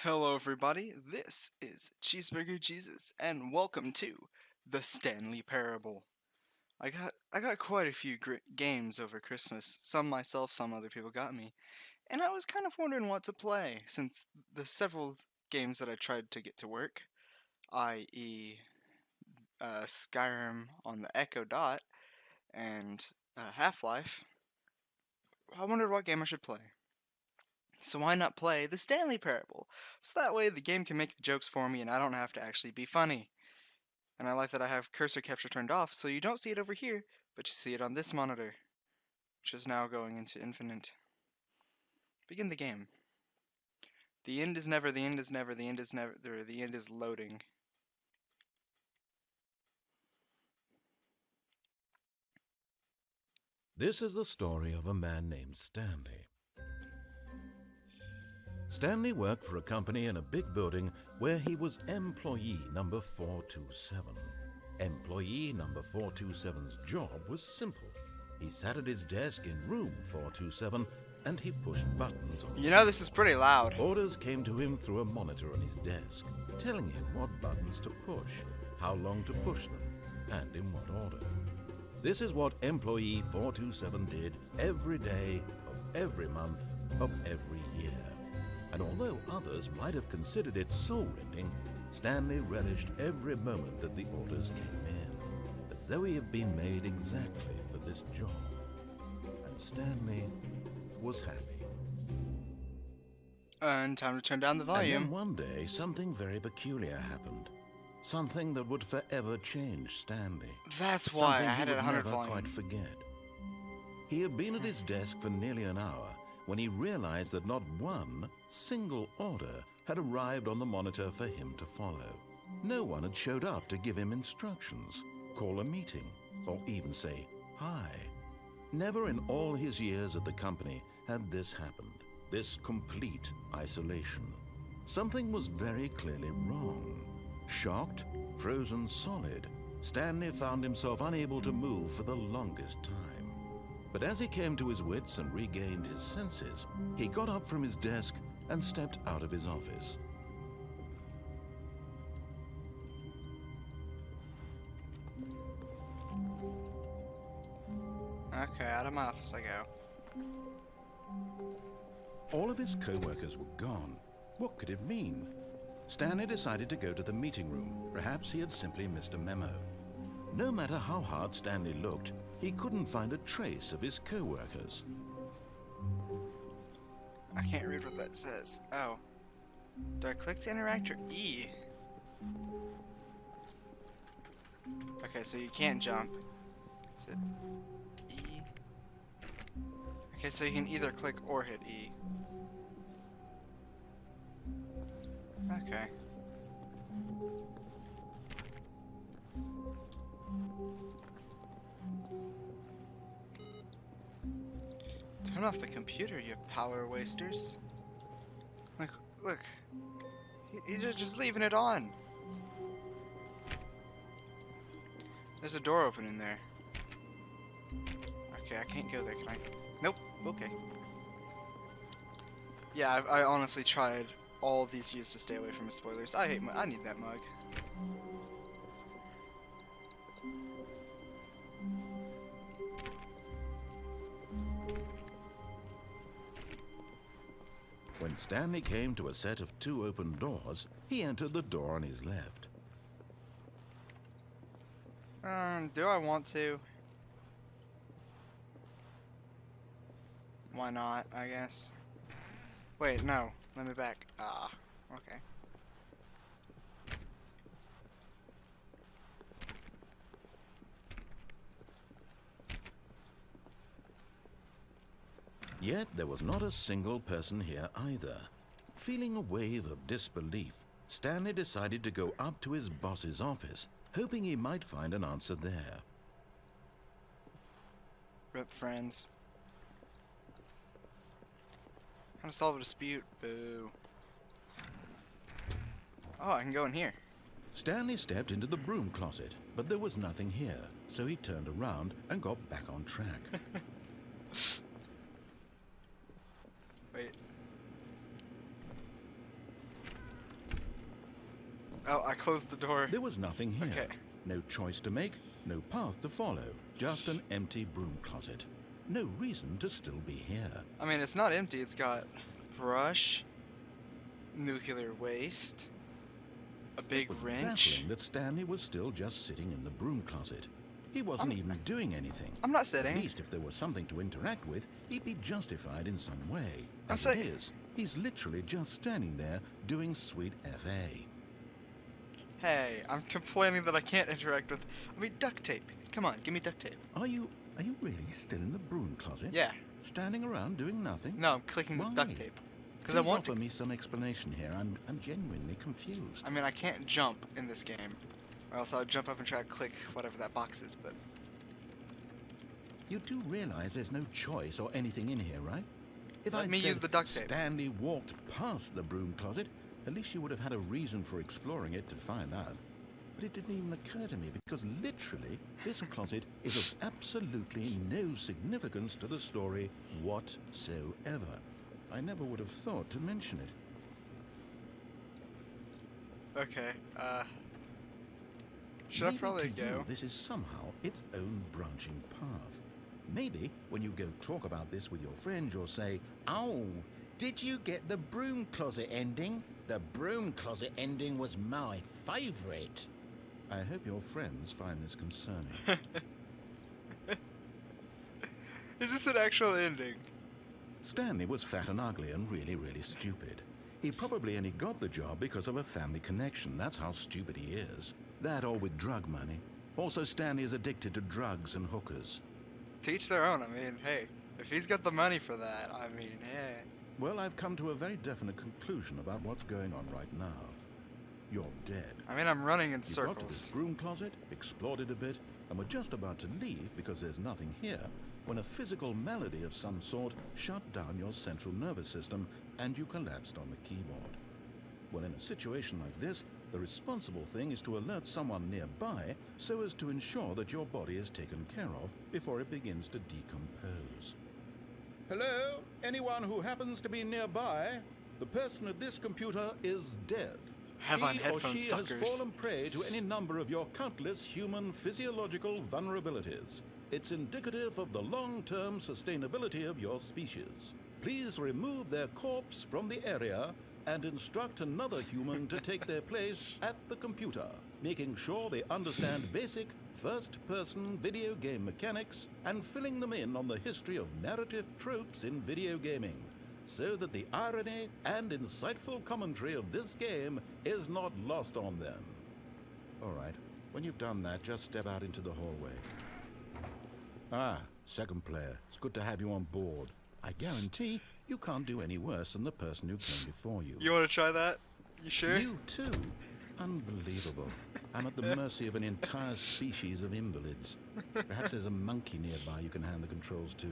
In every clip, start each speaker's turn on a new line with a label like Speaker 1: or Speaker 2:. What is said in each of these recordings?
Speaker 1: Hello, everybody. This is Cheeseburger Jesus, and welcome to the Stanley Parable. I got quite a few games over Christmas. Some myself, some other people got me, and I was kind of wondering what to play since the several games that I tried to get to work, i.e., Skyrim on the Echo Dot and Half-Life. I wondered what game I should play. So why not play the Stanley Parable? So that way the game can make the jokes for me and I don't have to actually be funny. And I like that I have cursor capture turned off so you don't see it over here, but you see it on this monitor, which is now going into infinite. Begin the game. The end is never, the end is never, the end is never, the end is loading.
Speaker 2: This is the story of a man named Stanley. Stanley worked for a company in a big building where he was employee number 427. Employee number 427's job was simple. He sat at his desk in room 427 and he pushed buttons on.
Speaker 1: You know this is pretty loud.
Speaker 2: Orders came to him through a monitor on his desk, telling him what buttons to push, how long to push them, and in what order. This is what employee 427 did every day of every month of every year. And although others might have considered it soul-rending, Stanley relished every moment that the orders came in, as though he had been made exactly for this job. And Stanley was happy.
Speaker 1: And time to turn down the volume.
Speaker 2: And then one day, something very peculiar happened. Something that would forever change Stanley.
Speaker 1: That's why I had it 100
Speaker 2: volume.
Speaker 1: volume.
Speaker 2: Quite forget. He had been at his desk for nearly an hour when he realized that not one single order had arrived on the monitor for him to follow. No one had showed up to give him instructions, call a meeting, or even say hi. Never in all his years at the company had this happened, this complete isolation. Something was very clearly wrong. Shocked, frozen solid, Stanley found himself unable to move for the longest time. But as he came to his wits and regained his senses, he got up from his desk and stepped out of his office.
Speaker 1: Okay, out of my office I go.
Speaker 2: All of his co-workers were gone. What could it mean? Stanley decided to go to the meeting room. Perhaps he had simply missed a memo. No matter how hard Stanley looked, he couldn't find a trace of his co-workers.
Speaker 1: I can't read what that says. Oh. Do I click to interact or E? Okay, so you can't jump. Is it E? Okay, so you can either click or hit E. Okay. Turn off the computer, you power wasters. Look. He's just leaving it on. There's a door open in there. Okay, I can't go there, can I? Nope, okay. Yeah, I honestly tried all these years to stay away from spoilers. I need that mug.
Speaker 2: When Stanley came to a set of 2 open doors, he entered the door on his left.
Speaker 1: Do I want to? Why not, I guess. Wait, no. Let me back. Ah, okay.
Speaker 2: Yet there was not a single person here either. Feeling a wave of disbelief, Stanley decided to go up to his boss's office, hoping he might find an answer there.
Speaker 1: Rip friends. How to solve a dispute? Boo. Oh, I can go in here.
Speaker 2: Stanley stepped into the broom closet, but there was nothing here, so he turned around and got back on track.
Speaker 1: Wait. Oh, I closed the door.
Speaker 2: There was nothing here.
Speaker 1: Okay.
Speaker 2: No choice to make, no path to follow. Just an empty broom closet. No reason to still be here.
Speaker 1: I mean, it's not empty. It's got brush, nuclear waste, a big
Speaker 2: It was
Speaker 1: wrench.
Speaker 2: baffling that Stanley was still just sitting in the broom closet. He wasn't even doing anything.
Speaker 1: I'm not sitting.
Speaker 2: At least if there was something to interact with, he'd be justified in some way.
Speaker 1: I'm
Speaker 2: As it
Speaker 1: saying-
Speaker 2: is, he's literally just standing there doing sweet FA.
Speaker 1: Hey, I'm complaining that I can't interact with. I mean, duct tape. Come on, give me duct tape.
Speaker 2: Are you really still in the broom closet?
Speaker 1: Yeah.
Speaker 2: Standing around doing nothing?
Speaker 1: No, I'm clicking the
Speaker 2: Why?
Speaker 1: duct tape. Because
Speaker 2: Please
Speaker 1: I want
Speaker 2: offer
Speaker 1: to.
Speaker 2: me some explanation here. I'm genuinely confused.
Speaker 1: I mean, I can't jump in this game, or else I'll jump up and try to click whatever that box is. But
Speaker 2: You do realize there's no choice or anything in here, right? If
Speaker 1: Let
Speaker 2: I'd
Speaker 1: me
Speaker 2: said
Speaker 1: use the duct tape.
Speaker 2: Stanley walked past the broom closet, at least you would have had a reason for exploring it to find out. But it didn't even occur to me because literally this closet is of absolutely no significance to the story whatsoever. I never would have thought to mention it.
Speaker 1: okay, should I
Speaker 2: Maybe
Speaker 1: probably
Speaker 2: to
Speaker 1: go?
Speaker 2: you, this is somehow its own branching path. Maybe when you go talk about this with your friends, you'll say, "Oh, did you get the broom closet ending? The broom closet ending was my favourite." I hope your friends find this concerning.
Speaker 1: Is this an actual ending?
Speaker 2: Stanley was fat and ugly and really, really stupid. He probably only got the job because of a family connection. That's how stupid he is. That or with drug money. Also, Stanley is addicted to drugs and hookers.
Speaker 1: Teach their own. I mean, hey, if he's got the money for that, I mean, hey.
Speaker 2: Well, I've come to a very definite conclusion about what's going on right now. You're dead.
Speaker 1: I mean, I'm running in
Speaker 2: You got to this
Speaker 1: circles.
Speaker 2: broom closet, explored it a bit, and were just about to leave because there's nothing here when a physical malady of some sort shut down your central nervous system and you collapsed on the keyboard. Well, in a situation like this, the responsible thing is to alert someone nearby so as to ensure that your body is taken care of before it begins to decompose. Hello? Anyone who happens to be nearby? The person at this computer is dead.
Speaker 1: Have on
Speaker 2: He or
Speaker 1: headphones,
Speaker 2: she
Speaker 1: suckers.
Speaker 2: has fallen prey to any number of your countless human physiological vulnerabilities. It's indicative of the long-term sustainability of your species. Please remove their corpse from the area and instruct another human to take their place at the computer, making sure they understand basic first-person video game mechanics and filling them in on the history of narrative tropes in video gaming, so that the irony and insightful commentary of this game is not lost on them. All right, when you've done that, just step out into the hallway. Ah, second player, it's good to have you on board. I guarantee you can't do any worse than the person who came before you.
Speaker 1: You want to try that? You sure?
Speaker 2: You too? Unbelievable. I'm at the mercy of an entire species of invalids. Perhaps there's a monkey nearby you can hand the controls to.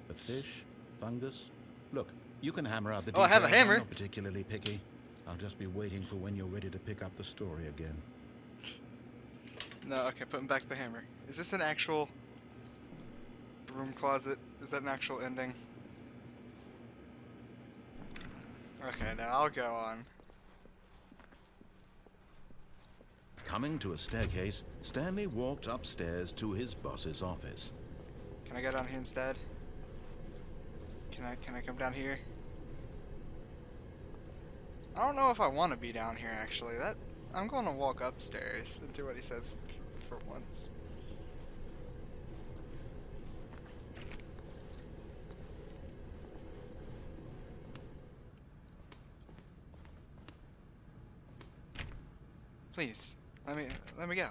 Speaker 2: A fish? Fungus? Look, you can hammer out the
Speaker 1: Oh, I
Speaker 2: details.
Speaker 1: have a hammer.
Speaker 2: I'm not particularly picky. I'll just be waiting for when you're ready to pick up the story again.
Speaker 1: No, okay, putting back the hammer. Is this an actual broom closet? Is that an actual ending? Okay, now I'll go on.
Speaker 2: Coming to a staircase, Stanley walked upstairs to his boss's office.
Speaker 1: Can I go down here instead? Can I come down here? I don't know if I want to be down here actually. I'm going to walk upstairs and do what he says for once. Please, let me go.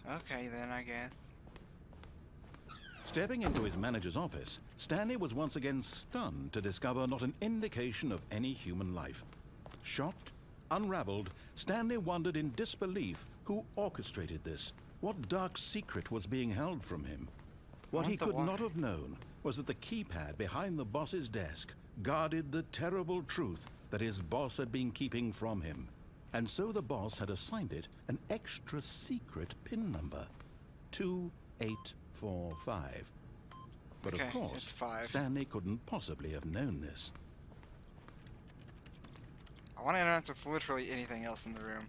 Speaker 1: Okay then, I guess.
Speaker 2: Stepping into his manager's office, Stanley was once again stunned to discover not an indication of any human life. Shocked, unraveled, Stanley wondered in disbelief who orchestrated this. What dark secret was being held from him? What he could not have known was that the keypad behind the boss's desk guarded the terrible truth that his boss had been keeping from him. and so the boss had assigned it an extra secret PIN number, 2845. But
Speaker 1: Okay,
Speaker 2: of course,
Speaker 1: it's 5.
Speaker 2: Stanley couldn't possibly have known this.
Speaker 1: I want to interact with literally anything else in the room.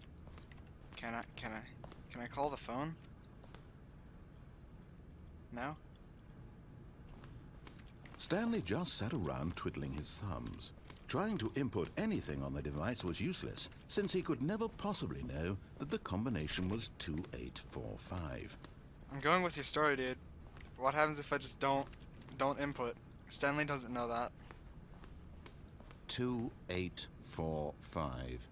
Speaker 1: Can I call the phone? No?
Speaker 2: Stanley just sat around twiddling his thumbs. Trying to input anything on the device was useless, since he could never possibly know that the combination was 2845.
Speaker 1: I'm going with your story, dude. What happens if I just don't input? Stanley doesn't know that.
Speaker 2: 2845.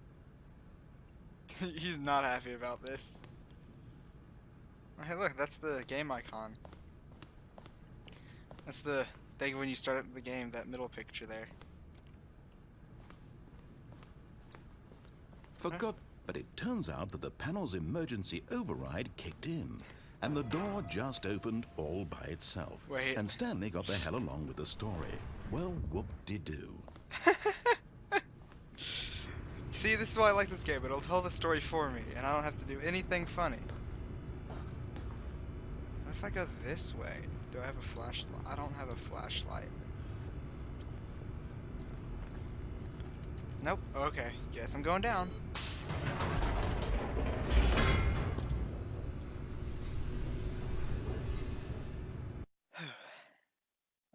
Speaker 1: He's not happy about this. Hey, look, that's the game icon. That's the thing when you start up the game, that middle picture there.
Speaker 2: Forgot, but it turns out that the panel's emergency override kicked in, and the door just opened all by itself.
Speaker 1: Wait.
Speaker 2: And Stanley got the hell along with the story. Well, whoop-de-doo.
Speaker 1: See, this is why I like this game. It'll tell the story for me, and I don't have to do anything funny. What if I go this way? Do I have a flashlight? I don't have a flashlight. Nope. Okay. Guess I'm going down.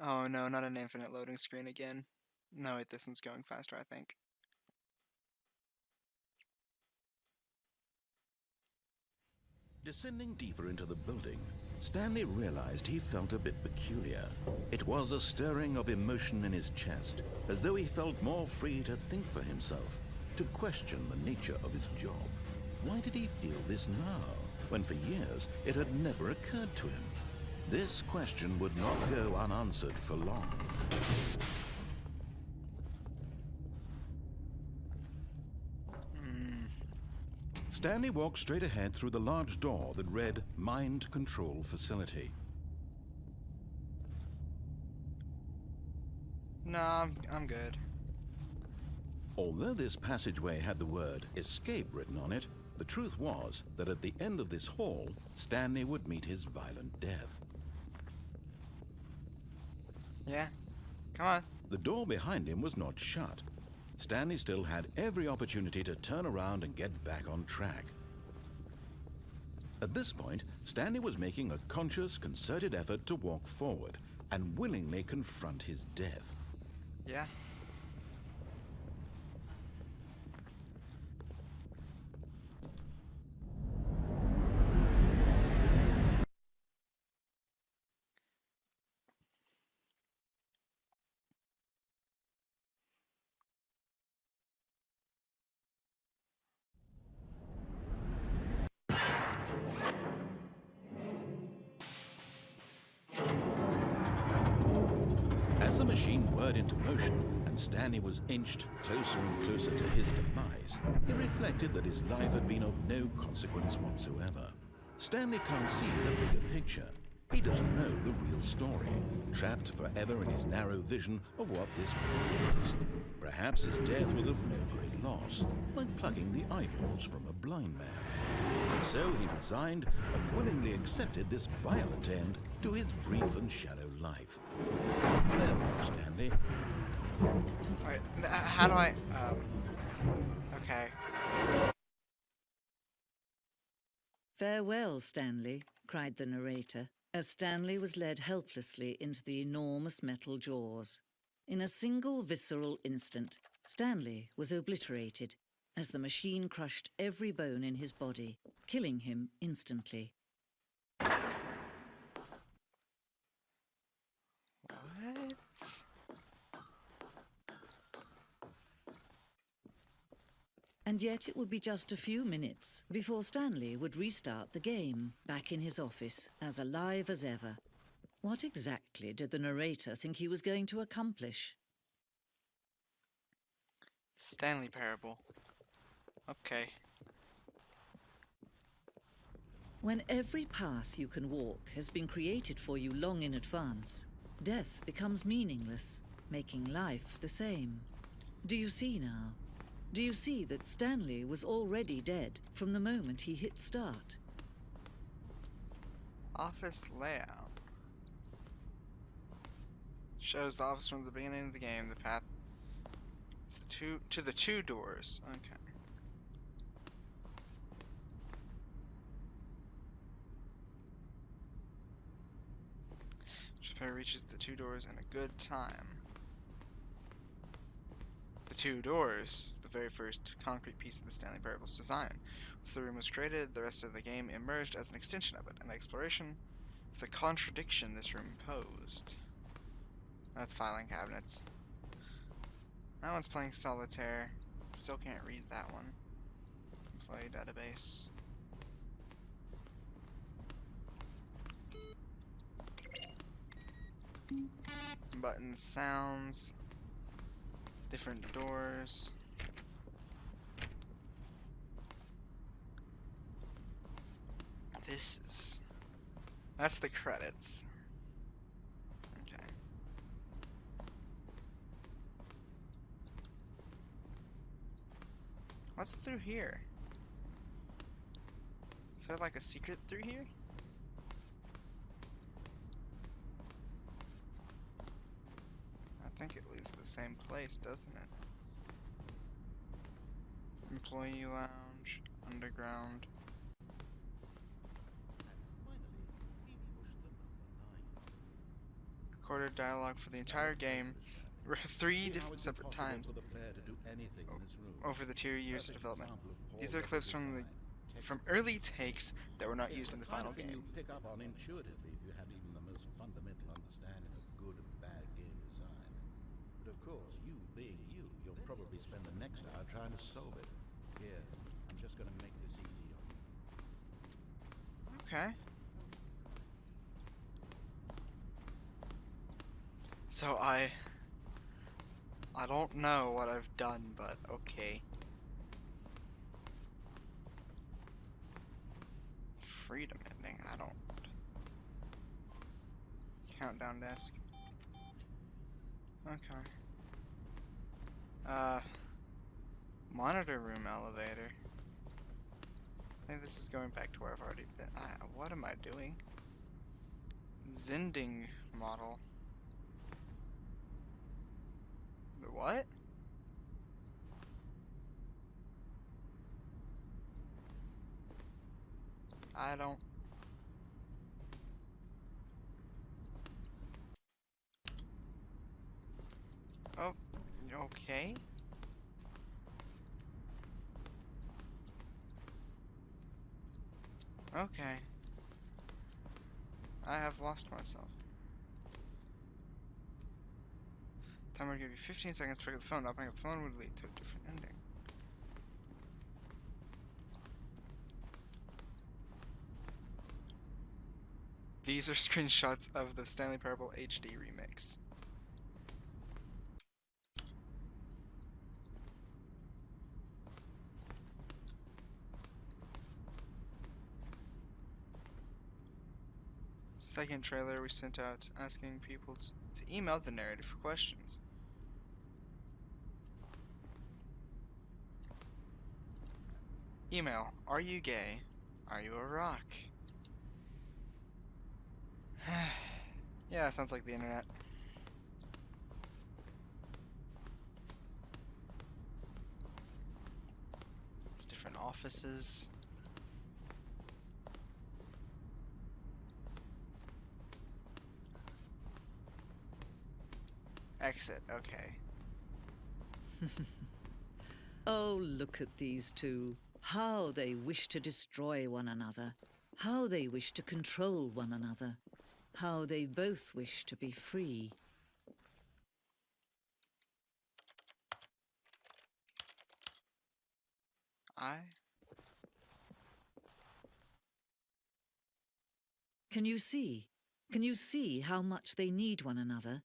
Speaker 1: Oh no, not an infinite loading screen again. No, wait, this one's going faster, I think.
Speaker 2: Descending deeper into the building, Stanley realized he felt a bit peculiar. It was a stirring of emotion in his chest, as though he felt more free to think for himself, to question the nature of his job. Why did he feel this now, when for years it had never occurred to him? This question would not go unanswered for long. Stanley walked straight ahead through the large door that read Mind Control Facility.
Speaker 1: No, I'm good.
Speaker 2: Although this passageway had the word escape written on it, the truth was that at the end of this hall, Stanley would meet his violent death.
Speaker 1: Yeah, come on.
Speaker 2: The door behind him was not shut. Stanley still had every opportunity to turn around and get back on track. At this point, Stanley was making a conscious, concerted effort to walk forward and willingly confront his death.
Speaker 1: Yeah.
Speaker 2: As the machine whirred into motion and Stanley was inched closer and closer to his demise, he reflected that his life had been of no consequence whatsoever. Stanley can't see the bigger picture. He doesn't know the real story, trapped forever in his narrow vision of what this world is. Perhaps his death was of no great loss, like plucking the eyeballs from a blind man. And so he resigned and willingly accepted this violent end to his brief and shallow life. Farewell, Stanley.
Speaker 1: Alright, how do I, okay.
Speaker 3: "Farewell, Stanley," cried the narrator, as Stanley was led helplessly into the enormous metal jaws. In a single visceral instant, Stanley was obliterated as the machine crushed every bone in his body, killing him instantly.
Speaker 1: What?
Speaker 3: And yet it would be just a few minutes before Stanley would restart the game, back in his office, as alive as ever. What exactly did the narrator think he was going to accomplish?
Speaker 1: Stanley Parable. Okay.
Speaker 3: When every path you can walk has been created for you long in advance, death becomes meaningless, making life the same. Do you see now? Do you see that Stanley was already dead from the moment he hit start?
Speaker 1: Office layout. Shows the office from the beginning of the game, the path to the two doors. Okay. Japan reaches the two doors in a good time. The two doors is the very first concrete piece of the Stanley Parable's design. Once the room was created, the rest of the game emerged as an extension of it, an exploration of the contradiction this room posed. That's filing cabinets. That one's playing solitaire. Still can't read that one. Employee database. Buttons, sounds, different doors. That's the credits. Okay. What's through here? Is there like a secret through here? I think it leads to the same place, doesn't it? Employee lounge, underground. Recorded dialogue for the entire game, three separate times over the 2 years of development. These are clips from early takes that were not used in the final game.
Speaker 2: You pick up on intuitively if you had even the most fundamental understanding of good and bad game design. But of course, you being you, you'll probably spend the next hour trying to solve it. Here, I'm just going to make this easy on you.
Speaker 1: Okay. So I don't know what I've done, but okay. Freedom ending, I don't. Countdown desk. Okay. Monitor room elevator. I think this is going back to where I've already been. What am I doing? Zending model. What? I don't. Oh, okay. Okay. I have lost myself. Timer will give you 15 seconds to pick up the phone. Not picking up the phone would lead to a different ending. These are screenshots of the Stanley Parable HD remix. Second trailer we sent out asking people to email the narrative for questions. Email, are you gay? Are you a rock? Yeah, sounds like the internet. It's different offices. Exit, okay.
Speaker 3: Oh, look at these two. How they wish to destroy one another. How they wish to control one another. How they both wish to be free. Can you see? Can you see how much they need one another?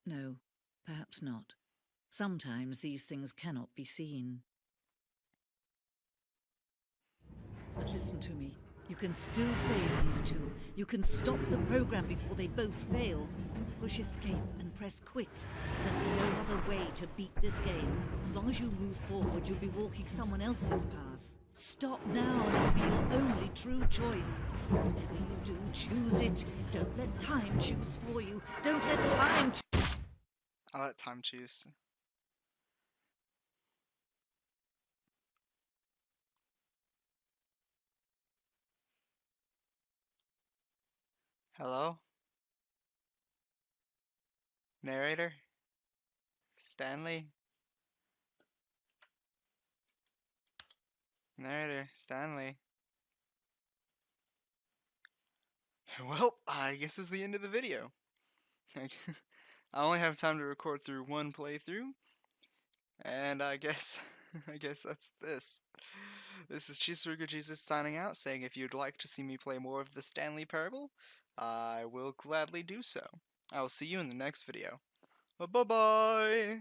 Speaker 3: No, perhaps not. Sometimes these things cannot be seen. But listen to me. You can still save these two. You can stop the program before they both fail. Push escape and press quit. There's no other way to beat this game. As long as you move forward, you'll be walking someone else's path. Stop now and it'll be your only true choice. Whatever you do, choose it. Don't let time choose for you. Don't let time
Speaker 1: I'll let time choose. Hello? Narrator? Stanley? Narrator, Stanley. Well, I guess this is the end of the video. I only have time to record through one playthrough, and I guess I guess that's this. This is Cheeseburger Jesus signing out, saying if you'd like to see me play more of the Stanley Parable, I will gladly do so. I will see you in the next video. Bye-bye!